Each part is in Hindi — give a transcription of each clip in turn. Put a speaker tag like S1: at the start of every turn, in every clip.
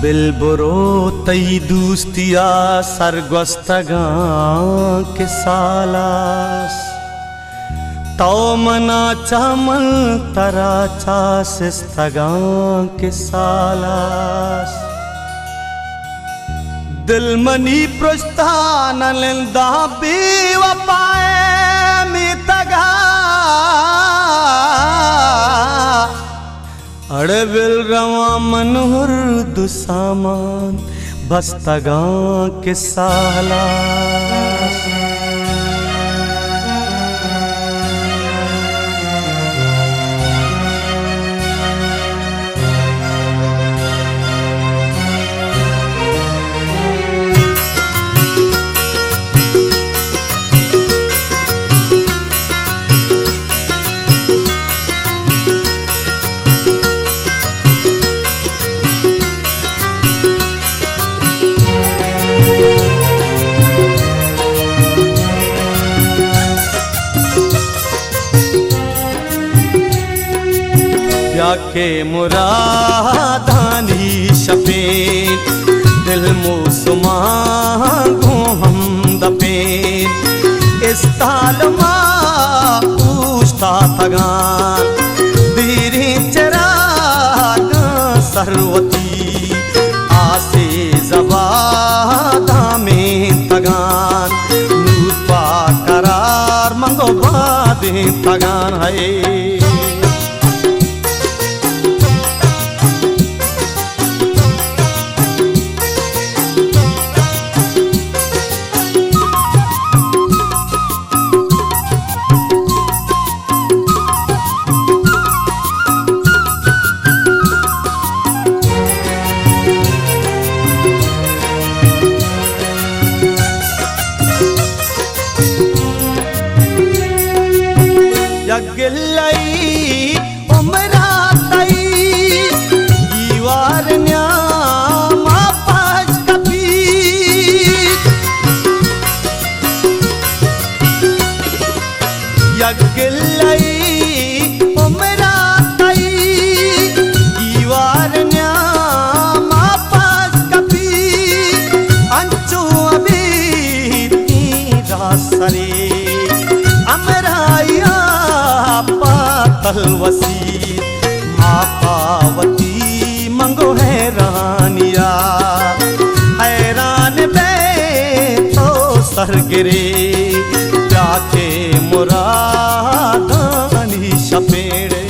S1: बिलबुरो तई दूस्तिया सरगस्तगा के सालास तो मना चामल तरा चासिस्तगा के सालास दिल मनी प्रस्थान लिंदा बेवफाए में तगा अड़बिल रवा मनोहर दुसामान बस्तगा के सालास के मुरादानी शफीन दिल मुसमा गो हम दफीन इस तालमा पूछता तगान दीरी चराग सरवती आसे जबादा में तगान नूपा करार मंगो बादे तगान है गिल्लई उमरा तई दीवार न्यामा पाज कपी या गिल्लई उमरा तई दीवार न्यामा पाज कपी अंचो अभी तीरा सरे अमराया वसी मापावती मंगो हैरानिया हैरान बे तो सर गिरे जाके मुरादानी शपेड़े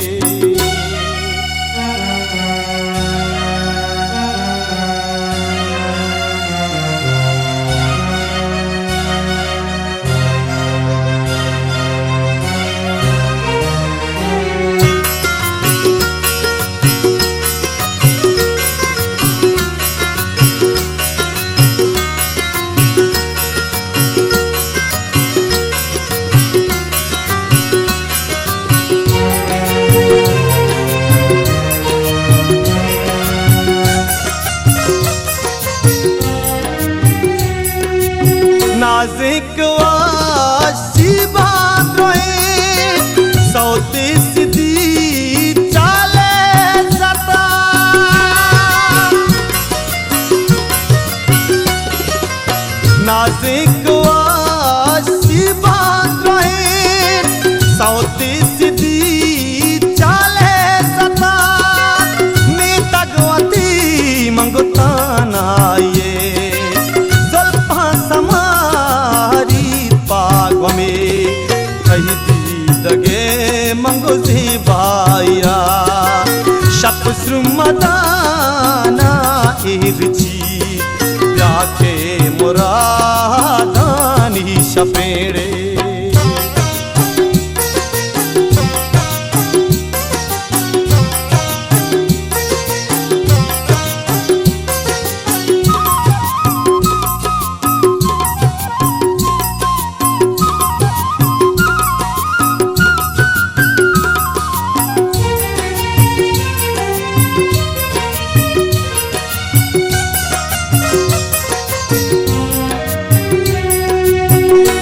S1: नाज़िक वासी बात रोए सौती सीधी चाले सता नाज़िक वासी बात रोए सौती सीधी चाले सता मैं तगवती मंगताना ये दगे मंगोजी बाया शप श्रुमदाना इरची जाके मुरादानी शपेड़े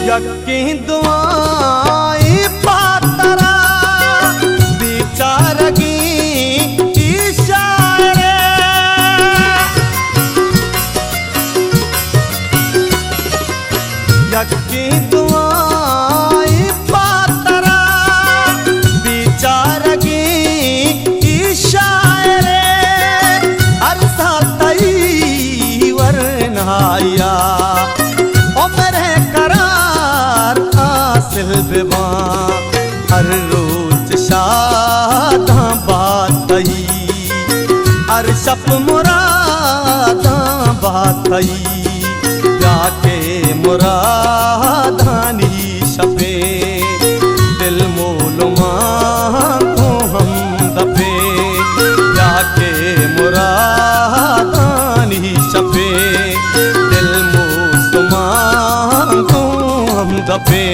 S1: यकी दुआएं पातरा बेचारगी इशारे शप मुरादा बातई प्याके मुरादानी शफे दिल मोलुमा को हम दफे प्याके मुरादानी शफे दिल मोलुमा को हम दफे।